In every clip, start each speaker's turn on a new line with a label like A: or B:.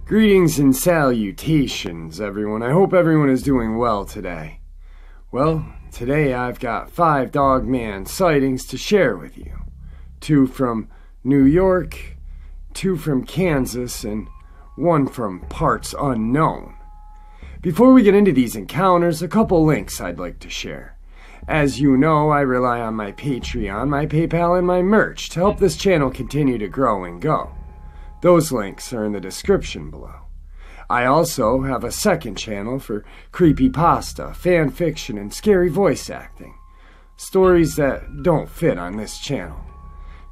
A: Greetings and salutations, everyone. I hope everyone is doing well today. Well, today I've got 5 Dogman sightings to share with you. 2 from New York, 2 from Kansas, and 1 from parts unknown. Before we get into these encounters, a couple links I'd like to share. As you know, I rely on my Patreon, my PayPal, and my merch to help this channel continue to grow and go. Those links are in the description below. I also have a second channel for creepypasta, fan fiction, and scary voice acting. Stories that don't fit on this channel.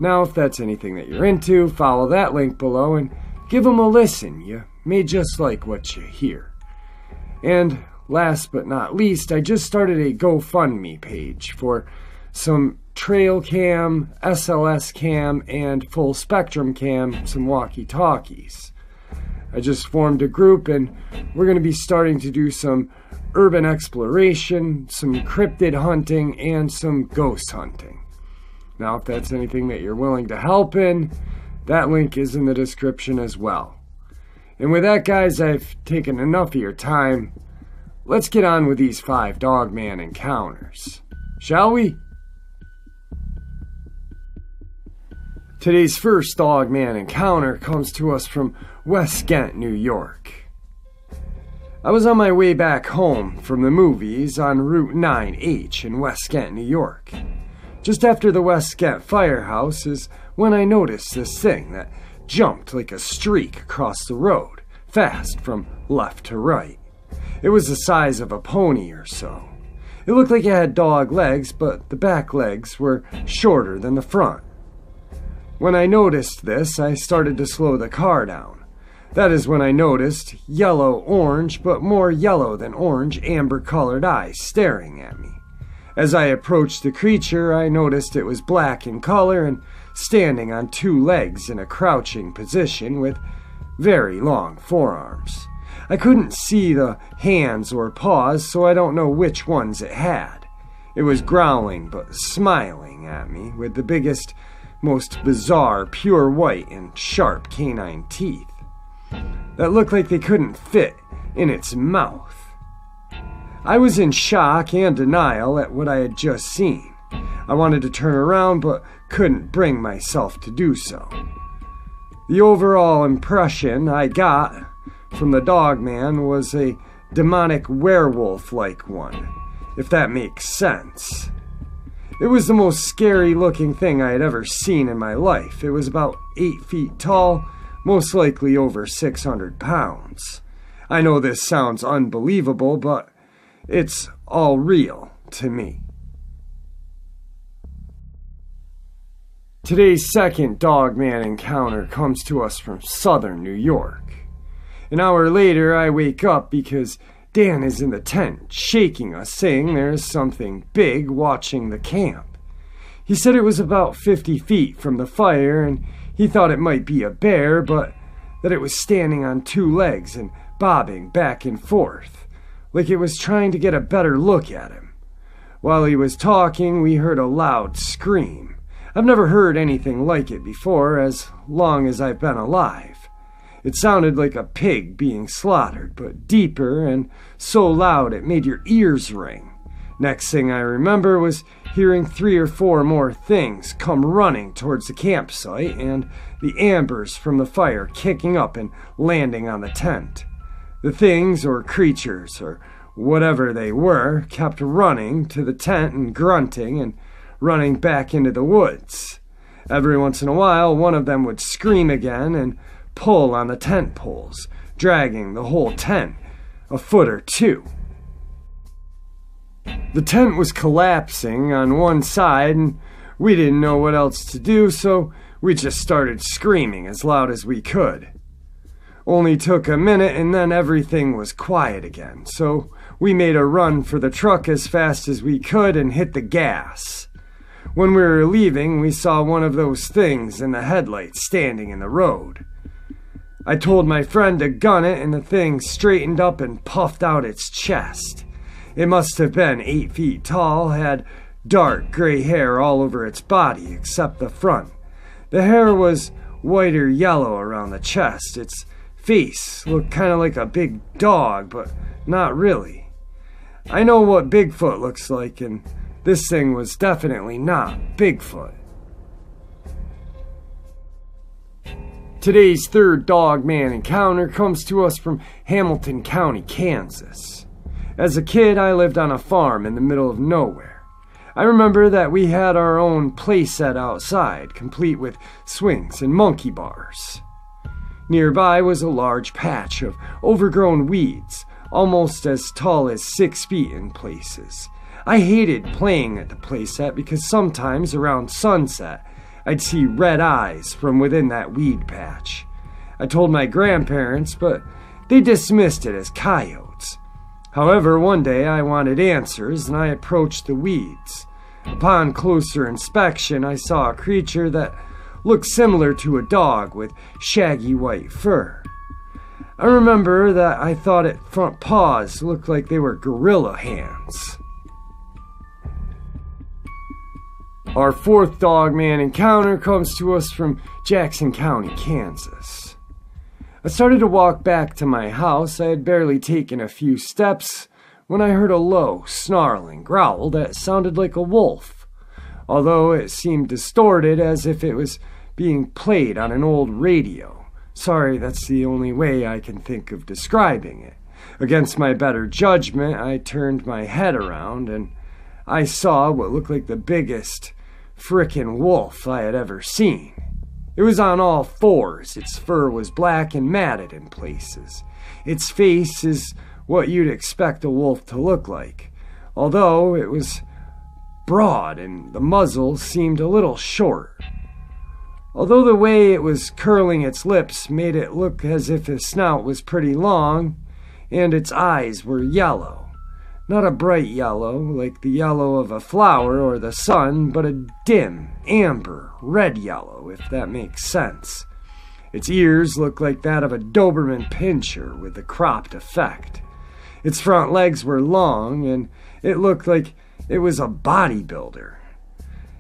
A: Now, if that's anything that you're into, follow that link below and give them a listen. You may just like what you hear. And last but not least, I just started a GoFundMe page for some trail cam, SLS cam, and full spectrum cam, some walkie-talkies. I just formed a group and we're going to be starting to do some urban exploration, some cryptid hunting, and some ghost hunting. Now, if that's anything that you're willing to help in, that link is in the description as well. And with that, guys, I've taken enough of your time. Let's get on with these 5 Dogman encounters, shall we? Today's first Dogman encounter comes to us from West Ghent, New York. I was on my way back home from the movies on Route 9H in West Ghent, New York. Just after the West Ghent firehouse is when I noticed this thing that jumped like a streak across the road, fast from left to right. It was the size of a pony or so. It looked like it had dog legs, but the back legs were shorter than the front. When I noticed this, I started to slow the car down. That is when I noticed yellow-orange, but more yellow than orange, amber-colored eyes staring at me. As I approached the creature, I noticed it was black in color and standing on 2 legs in a crouching position with very long forearms. I couldn't see the hands or paws, so I don't know which ones it had. It was growling but smiling at me with the biggest, most bizarre, pure white and sharp canine teeth that looked like they couldn't fit in its mouth. I was in shock and denial at what I had just seen. I wanted to turn around but couldn't bring myself to do so. The overall impression I got from the Dogman was a demonic werewolf-like one, if that makes sense. It was the most scary-looking thing I had ever seen in my life. It was about 8 feet tall, most likely over 600 pounds. I know this sounds unbelievable, but it's all real to me. Today's second Dogman encounter comes to us from southern New York. An hour later, I wake up because Dan is in the tent, shaking us, saying there's something big watching the camp. He said it was about 50 feet from the fire, and he thought it might be a bear, but that it was standing on 2 legs and bobbing back and forth, like it was trying to get a better look at him. While he was talking, we heard a loud scream. I've never heard anything like it before, as long as I've been alive. It sounded like a pig being slaughtered, but deeper and so loud it made your ears ring. Next thing I remember was hearing 3 or 4 more things come running towards the campsite and the embers from the fire kicking up and landing on the tent. The things, or creatures, or whatever they were, kept running to the tent and grunting and running back into the woods. Every once in a while, one of them would scream again and pull on the tent poles, dragging the whole tent a foot or 2. The tent was collapsing on one side, and we didn't know what else to do, so we just started screaming as loud as we could. Only took a minute, and then everything was quiet again, so we made a run for the truck as fast as we could and hit the gas. When we were leaving, we saw one of those things in the headlights standing in the road. I told my friend to gun it, and the thing straightened up and puffed out its chest. It must have been 8 feet tall, had dark gray hair all over its body except the front. The hair was white or yellow around the chest. Its face looked kind of like a big dog, but not really. I know what Bigfoot looks like, and this thing was definitely not Bigfoot. Today's third Dogman encounter comes to us from Hamilton County, Kansas. As a kid, I lived on a farm in the middle of nowhere. I remember that we had our own play set outside, complete with swings and monkey bars. Nearby was a large patch of overgrown weeds, almost as tall as 6 feet in places. I hated playing at the playset because sometimes around sunset, I'd see red eyes from within that weed patch. I told my grandparents, but they dismissed it as coyotes. However, one day I wanted answers and I approached the weeds. Upon closer inspection, I saw a creature that looked similar to a dog with shaggy white fur. I remember that I thought its front paws looked like they were gorilla hands. Our fourth Dogman encounter comes to us from Jackson County, Kansas. I started to walk back to my house. I had barely taken a few steps when I heard a low, snarling growl that sounded like a wolf, although it seemed distorted as if it was being played on an old radio. Sorry, that's the only way I can think of describing it. Against my better judgment, I turned my head around and I saw what looked like the biggest frickin' wolf I had ever seen. It was on all fours. Its fur was black and matted in places. Its face is what you'd expect a wolf to look like, although it was broad and the muzzle seemed a little short. Although the way it was curling its lips made it look as if its snout was pretty long, and its eyes were yellow. Not a bright yellow, like the yellow of a flower or the sun, but a dim, amber, red yellow, if that makes sense. Its ears looked like that of a Doberman Pinscher with the cropped effect. Its front legs were long, and it looked like it was a bodybuilder.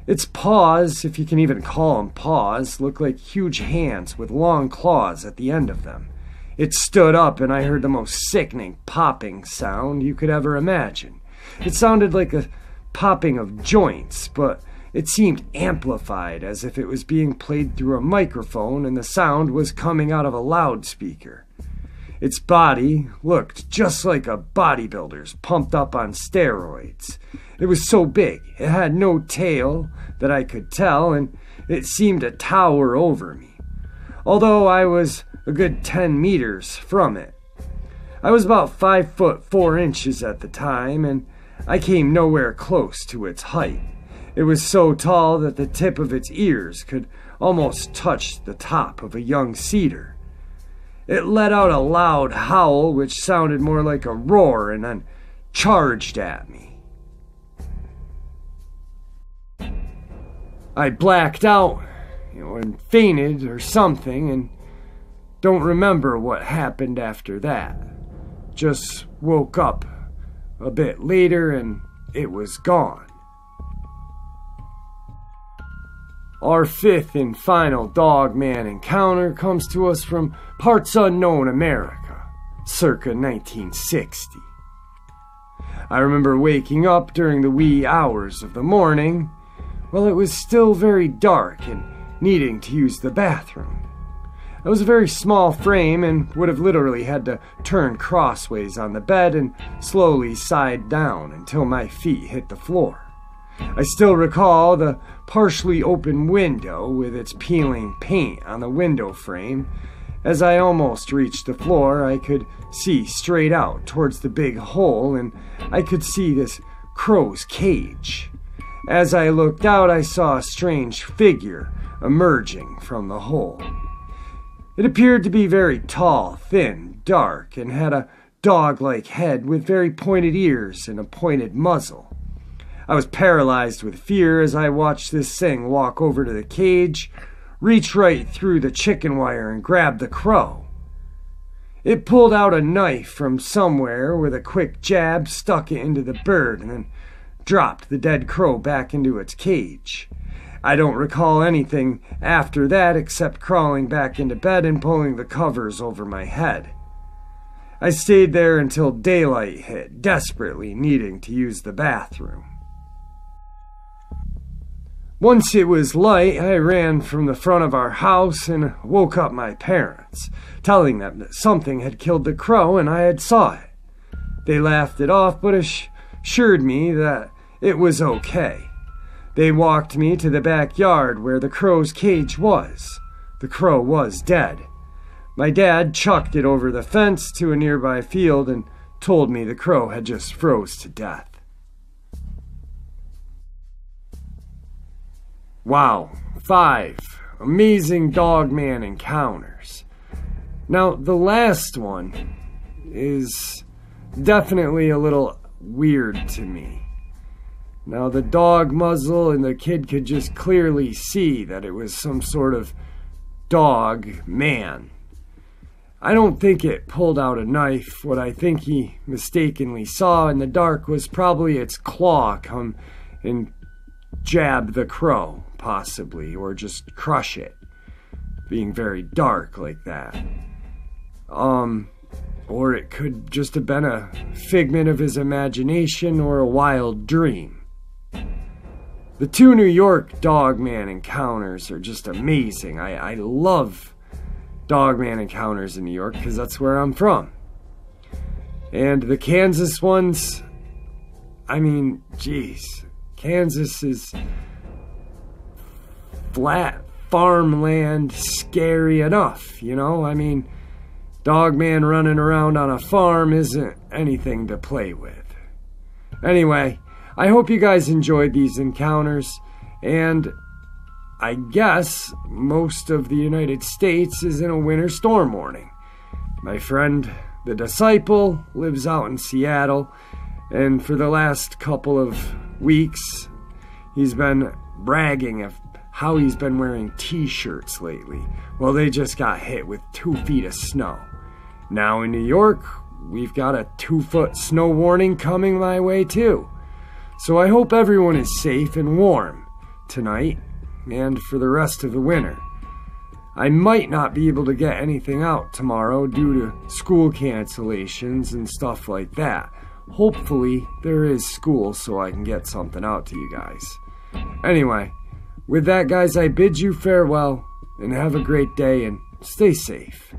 A: Its paws, if you can even call them paws, looked like huge hands with long claws at the end of them. It stood up and I heard the most sickening popping sound you could ever imagine. It sounded like a popping of joints, but it seemed amplified as if it was being played through a microphone and the sound was coming out of a loudspeaker. Its body looked just like a bodybuilder's pumped up on steroids. It was so big, it had no tail that I could tell, and it seemed to tower over me, although I was a good 10 meters from it. I was about 5 foot 4 inches at the time, and I came nowhere close to its height. It was so tall that the tip of its ears could almost touch the top of a young cedar. It let out a loud howl, which sounded more like a roar, and then charged at me. I blacked out, and fainted or something, and don't remember what happened after that. Just woke up a bit later and it was gone. Our fifth and final Dogman encounter comes to us from parts unknown America, circa 1960. I remember waking up during the wee hours of the morning while it was still very dark and needing to use the bathroom. I was a very small frame and would have literally had to turn crossways on the bed and slowly side down until my feet hit the floor. I still recall the partially open window with its peeling paint on the window frame. As I almost reached the floor, I could see straight out towards the big hole, and I could see this crow's cage. As I looked out, I saw a strange figure emerging from the hole. It appeared to be very tall, thin, dark, and had a dog-like head with very pointed ears and a pointed muzzle. I was paralyzed with fear as I watched this thing walk over to the cage, reach right through the chicken wire and grab the crow. It pulled out a knife from somewhere with a quick jab, stuck it into the bird, and then dropped the dead crow back into its cage. I don't recall anything after that except crawling back into bed and pulling the covers over my head. I stayed there until daylight hit, desperately needing to use the bathroom. Once it was light, I ran from the front of our house and woke up my parents, telling them that something had killed the crow and I had saw it. They laughed it off but assured me that it was okay. They walked me to the backyard where the crow's cage was. The crow was dead. My dad chucked it over the fence to a nearby field and told me the crow had just froze to death. Wow, 5 amazing Dogman encounters. Now, the last one is definitely a little weird to me. Now, the dog muzzle, and the kid could just clearly see that it was some sort of dog man. I don't think it pulled out a knife. What I think he mistakenly saw in the dark was probably its claw come and jab the crow, possibly, or just crush it, being very dark like that. Or it could just have been a figment of his imagination or a wild dream. The 2 New York Dogman encounters are just amazing. I love Dogman encounters in New York because that's where I'm from. And the Kansas ones, I mean, geez, Kansas is flat farmland, scary enough, you know? I mean, Dogman running around on a farm isn't anything to play with. Anyway, I hope you guys enjoyed these encounters, and I guess most of the United States is in a winter storm warning. My friend, the Disciple, lives out in Seattle, and for the last couple of weeks, he's been bragging of how he's been wearing t-shirts lately. Well, they just got hit with 2 feet of snow. Now in New York, we've got a 2-foot snow warning coming my way too. So I hope everyone is safe and warm tonight and for the rest of the winter. I might not be able to get anything out tomorrow due to school cancellations and stuff like that. Hopefully there is school so I can get something out to you guys. Anyway, with that, guys, I bid you farewell and have a great day and stay safe.